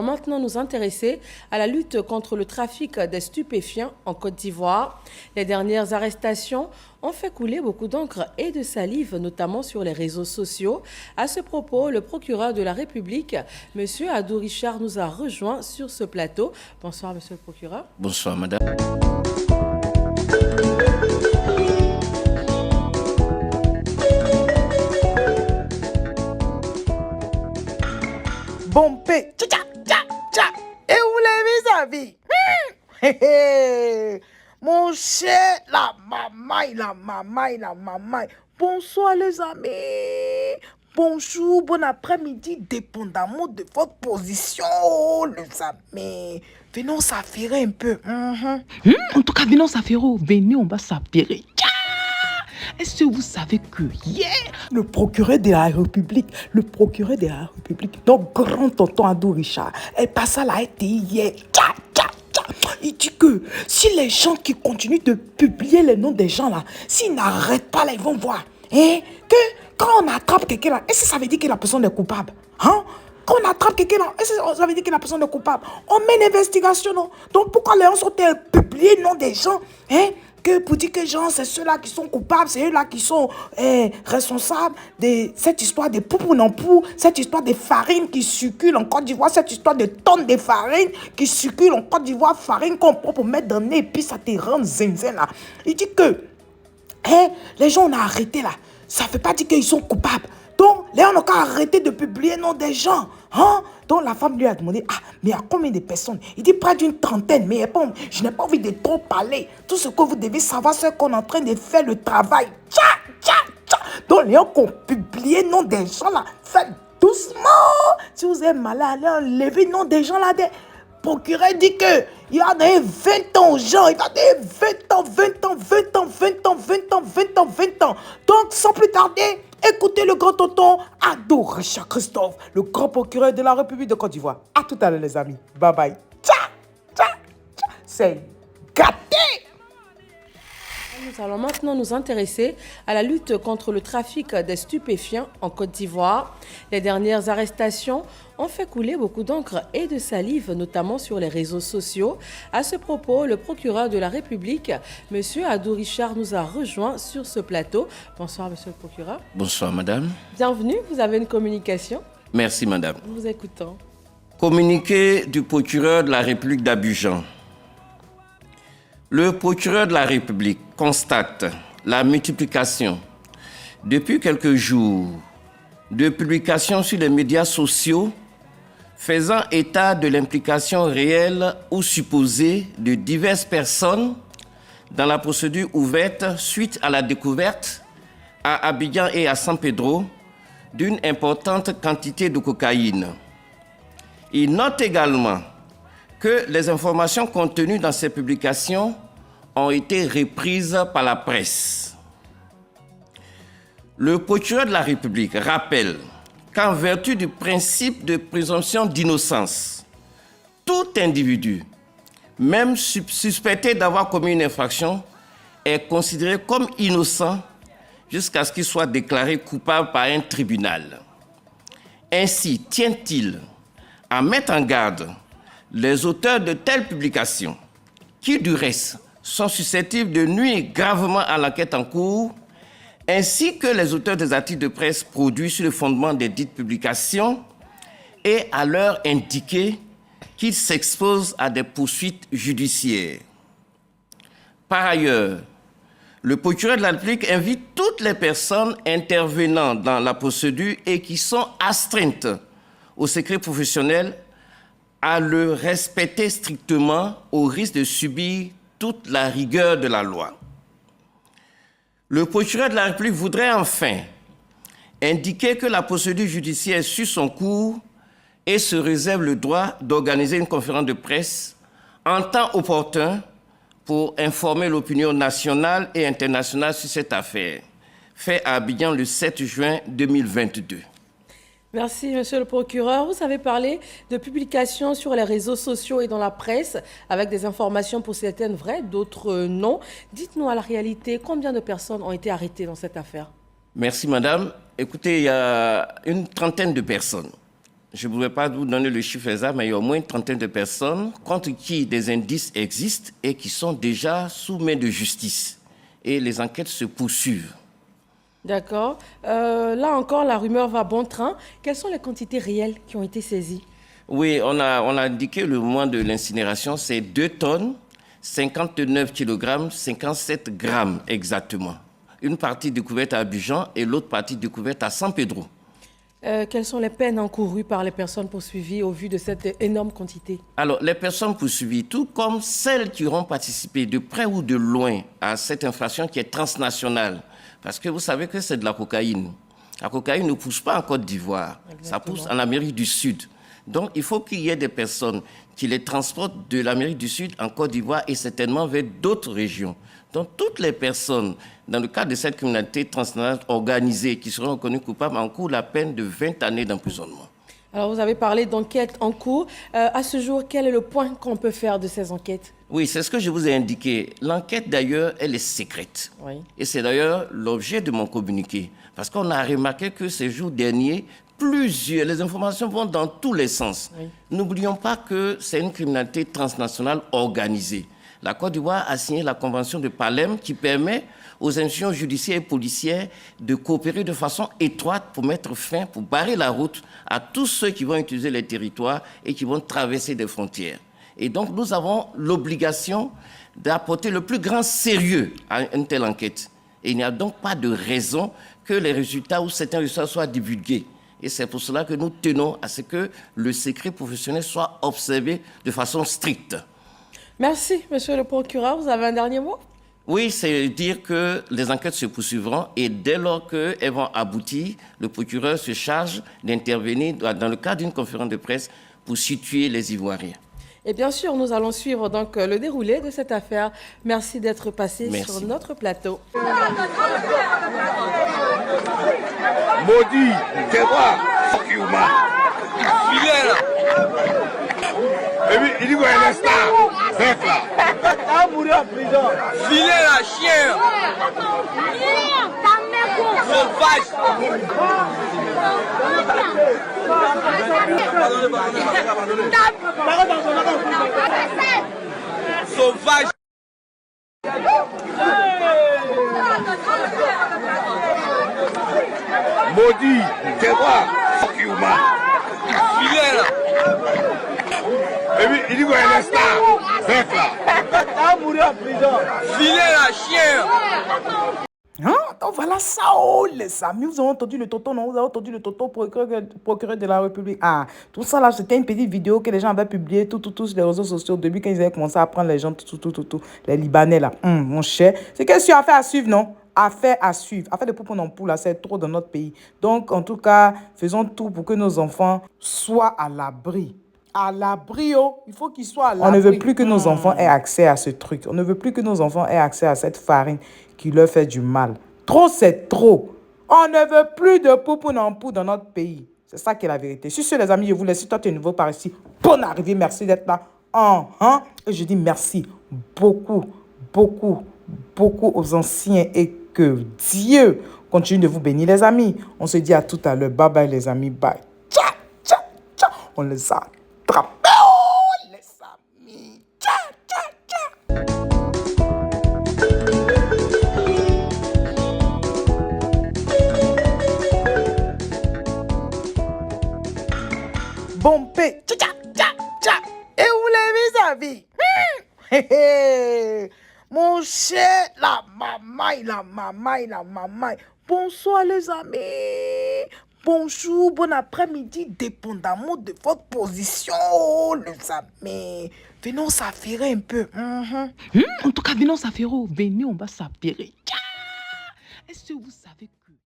Maintenant, nous intéresser à la lutte contre le trafic des stupéfiants en Côte d'Ivoire. Les dernières arrestations ont fait couler beaucoup d'encre et de salive, notamment sur les réseaux sociaux. À ce propos, le procureur de la République, M. Adou Richard, nous a rejoints sur ce plateau. Bonsoir, monsieur le procureur. Bonsoir, madame. Bompé, tcha tcha tcha tcha. Et où les vis-à-vis? Mon cher, la mamaille. Bonsoir les amis. Bonjour, bon après-midi, dépendamment de votre position, les amis. Venons s'affairer un peu. En tout cas, venons s'affairer. Venez, on va s'affairer. Est-ce que vous savez que hier, le procureur de la République, notre grand tonton Adou Richard, est passé à la RTI hier. Il dit que si les gens qui continuent de publier les noms des gens là, s'ils n'arrêtent pas là, ils vont voir. Que quand on attrape quelqu'un là, est-ce que ça veut dire que la personne est coupable? Quand on attrape quelqu'un là, est-ce que ça veut dire que la personne est coupable? On met une investigation, non? Donc pourquoi les gens sont publiés le nom des gens? Que pour dire que gens, c'est ceux-là qui sont coupables, c'est eux-là qui sont responsables de cette histoire de poupou non pou, cette histoire de farine qui circule en Côte d'Ivoire, cette histoire de tonnes de farine qui circule en Côte d'Ivoire, farine qu'on prend pour mettre dans le nez et puis ça te rend zinzin là. Il dit que les gens on a arrêté là, ça ne veut pas dire qu'ils sont coupables. Donc, là, on a qu'à arrêter de publier le nom des gens. Donc, la femme lui a demandé, mais il y a combien de personnes? Il dit près d'une trentaine, mais je n'ai pas envie de trop parler. Tout ce que vous devez savoir, c'est qu'on est en train de faire le travail. Donc, les gens qui ont publié le nom des gens là, faites doucement. Si vous êtes malade, allez enlever le nom des gens là. Le procureur dit que il va donner 20 ans aux gens. Il va donner 20 ans. Donc, sans plus tarder, écoutez le grand tonton Adou Richard Christophe, le grand procureur de la République de Côte d'Ivoire. À tout à l'heure, les amis. Bye bye. C'est gâté. Nous allons maintenant nous intéresser à la lutte contre le trafic des stupéfiants en Côte d'Ivoire. Les dernières arrestations ont fait couler beaucoup d'encre et de salive, notamment sur les réseaux sociaux. À ce propos, le procureur de la République, M. Adou Richard, nous a rejoints sur ce plateau. Bonsoir, monsieur le procureur. Bonsoir, madame. Bienvenue, vous avez une communication. Merci, madame. Nous vous écoutons. Communiqué du procureur de la République d'Abidjan. Le procureur de la République constate la multiplication, depuis quelques jours, de publications sur les médias sociaux faisant état de l'implication réelle ou supposée de diverses personnes dans la procédure ouverte suite à la découverte à Abidjan et à San Pedro d'une importante quantité de cocaïne. Il note également que les informations contenues dans ces publications ont été reprises par la presse. Le procureur de la République rappelle qu'en vertu du principe de présomption d'innocence, tout individu, même suspecté d'avoir commis une infraction, est considéré comme innocent jusqu'à ce qu'il soit déclaré coupable par un tribunal. Ainsi, tient-il à mettre en garde les auteurs de telles publications, qui du reste sont susceptibles de nuire gravement à l'enquête en cours, ainsi que les auteurs des articles de presse produits sur le fondement des dites publications, et à leur indiquer qu'ils s'exposent à des poursuites judiciaires. Par ailleurs, le procureur de la République invite toutes les personnes intervenant dans la procédure et qui sont astreintes au secret professionnel à le respecter strictement au risque de subir toute la rigueur de la loi. Le procureur de la République voudrait enfin indiquer que la procédure judiciaire suit son cours et se réserve le droit d'organiser une conférence de presse en temps opportun pour informer l'opinion nationale et internationale sur cette affaire, fait à Abidjan le 7 juin 2022. Merci, monsieur le procureur. Vous avez parlé de publications sur les réseaux sociaux et dans la presse, avec des informations pour certaines vraies, d'autres non. Dites-nous à la réalité, combien de personnes ont été arrêtées dans cette affaire? Merci, madame. Écoutez, il y a une trentaine de personnes. je ne pourrais pas vous donner le chiffre exact, mais il y a au moins une trentaine de personnes contre qui des indices existent et qui sont déjà sous main de justice. Et les enquêtes se poursuivent. D'accord. Là encore, la rumeur va bon train. Quelles sont les quantités réelles qui ont été saisies? Oui, on a indiqué le moment de l'incinération, c'est 2 tonnes, 59 kg, 57 grammes exactement. Une partie découverte à Abidjan et l'autre partie découverte à San Pedro. Quelles sont les peines encourues par les personnes poursuivies au vu de cette énorme quantité? Alors, les personnes poursuivies, tout comme celles qui auront participé de près ou de loin à cette infraction qui est transnationale, parce que vous savez que c'est de la cocaïne. La cocaïne ne pousse pas en Côte d'Ivoire, ça pousse en Amérique du Sud. Donc, il faut qu'il y ait des personnes qui les transportent de l'Amérique du Sud en Côte d'Ivoire et certainement vers d'autres régions. Donc, toutes les personnes, dans le cadre de cette criminalité transnationale organisée, qui seront reconnues coupables, encourent la peine de 20 années d'emprisonnement. Alors, vous avez parlé d'enquêtes en cours. À ce jour, quel est le point qu'on peut faire de ces enquêtes? Oui, c'est ce que je vous ai indiqué. L'enquête, d'ailleurs, elle est secrète. Oui. Et c'est d'ailleurs l'objet de mon communiqué. Parce qu'on a remarqué que ces jours derniers, les informations vont dans tous les sens. Oui. N'oublions pas que c'est une criminalité transnationale organisée. La Côte d'Ivoire a signé la Convention de Palerme qui permet aux institutions judiciaires et policières de coopérer de façon étroite pour mettre fin, pour barrer la route à tous ceux qui vont utiliser les territoires et qui vont traverser des frontières. Et donc, nous avons l'obligation d'apporter le plus grand sérieux à une telle enquête. Et il n'y a donc pas de raison que les résultats ou certains résultats soient divulgués. Et c'est pour cela que nous tenons à ce que le secret professionnel soit observé de façon stricte. Merci, monsieur le procureur. Vous avez un dernier mot? Oui, c'est dire que les enquêtes se poursuivront et dès lors qu'elles vont aboutir, le procureur se charge d'intervenir dans le cadre d'une conférence de presse pour situer les Ivoiriens. Et bien sûr, nous allons suivre donc le déroulé de cette affaire. Merci d'être passé Merci. sur notre plateau. Maudit, c'est quoi? Fuck you, man. Il est là. Et puis, il dit quoi, il est star. Faites là. T'as mouru en prison. Filet là, chien. Sauvage. Sauvage. Maudit, c'est quoi? Fuck you, man. Il est là. Et puis, il dit quoi, il est star. Faites là. T'as mouru en prison. Filet là, chien. Hein? Donc voilà ça, oh les amis, vous avez entendu le tonton, non? Vous avez entendu le tonton procureur de la République. Ah, tout ça là, c'était une petite vidéo que les gens avaient publiée tout sur les réseaux sociaux au début quand ils avaient commencé à prendre les gens, les Libanais là. Mon cher, c'est qu'est-ce qu'il y a affaire à suivre, non? Affaire à suivre. Affaire de poupon en poule, là, c'est trop dans notre pays. Donc, en tout cas, faisons tout pour que nos enfants soient à l'abri. À l'abri, oh. Il faut qu'ils soient à l'abri. On ne veut plus que nos enfants aient accès à ce truc. On ne veut plus que nos enfants aient accès à cette farine qui leur fait du mal. Trop, c'est trop. On ne veut plus de poupon en poule dans notre pays. C'est ça qui est la vérité. Sur ce, les amis, je vous laisse. Si toi, tu es nouveau par ici, bonne arrivée. Merci d'être là. Et je dis merci beaucoup aux anciens et que Dieu continue de vous bénir, les amis. On se dit à tout à l'heure. Bye bye, les amis. Bye. Ciao, ciao, ciao. On les a attrapés. Oh, les amis. Ciao, ciao, ciao. Bompé. Ciao, ciao, ciao, ciao. Et où les amis? Mon cher, la maman. Bonsoir les amis. Bonjour, bon après-midi, dépendamment de votre position, les amis. Venons s'affairer un peu. En tout cas, venons s'affairer. Venez, on va s'affairer. Est-ce que vous savez